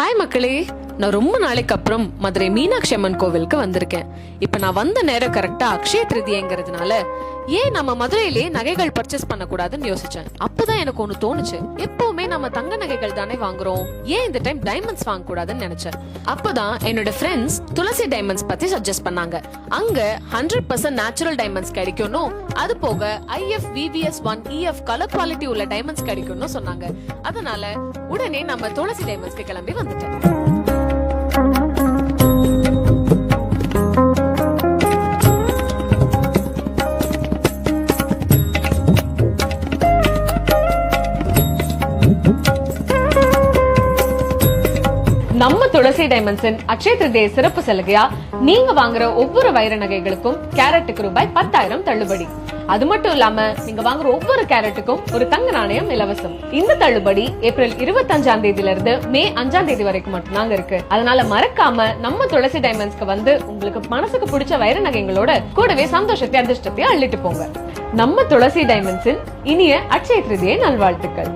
Hi மக்களே, நான் ரொம்ப நாளைக்கு அப்புறம் மதுரை மீனாட்சி அம்மன் கோவிலுக்கு வந்திருக்கேன். இப்ப நான் வந்த நேரம் கரெக்டா அக்ஷய திருதிங்கிறதுனால ஏன் நம்ம மதுரையிலேயே நகைகள் பர்ச்சேஸ் பண்ண கூடாதுன்னு யோசிச்சேன். அப்பதான் எனக்கு ஒண்ணு தோணுச்சு, எப்பவுமே நம்ம தங்க நகைகள் தானே வாங்குறோம், ஏன் இந்த டைம் டைமண்ட்ஸ் வாங்க கூடாதுன்னு நினைச்சேன். அப்பதான் என்னோட ஃப்ரெண்ட்ஸ் துளசி டைமண்ட்ஸ் பத்தி சஜஸ்ட் பண்ணாங்க. அங்க 100% நேச்சுரல் டைமண்ட்ஸ் கிடைக்கும்னு, அது போக IF VVS1 EF colour quality உள்ள டைமண்ட்ஸ் கிடைக்கும்னு சொன்னாங்க. அதனால உடனே நம்ம துளசி டைமண்ட்ஸ்க்கு கிளம்பி வந்துட்டேன். நம்ம துளசி டைமண்ட்ஸின் அக்ஷய திருதியை சிறப்பு சலுகையா நீங்க வாங்குற ஒவ்வொரு வைர நகைகளுக்கும் கேரட்டுக்கு ரூபாய் 10,000 தள்ளுபடி. அது மட்டும் இல்லாம நீங்க வாங்குற ஒவ்வொரு கேரட்டுக்கும் ஒரு தங்க நாணயம் இலவசம். இந்த தள்ளுபடி ஏப்ரல் 25ஆம் தேதியில இருந்து மே 5ஆம் தேதி வரைக்கும் மட்டும்தாங்க இருக்கு. அதனால மறக்காம நம்ம துளசி டைமண்ட்ஸ்க்கு வந்து உங்களுக்கு மனசுக்கு பிடிச்ச வைர நகைகளோட கூடவே சந்தோஷத்தை அதிர்ஷ்டத்தையும் அள்ளிட்டு போங்க. நம்ம துளசி டைமண்ட்ஸின் இனிய அக்ஷய திருதியை நல்வாழ்த்துக்கள்.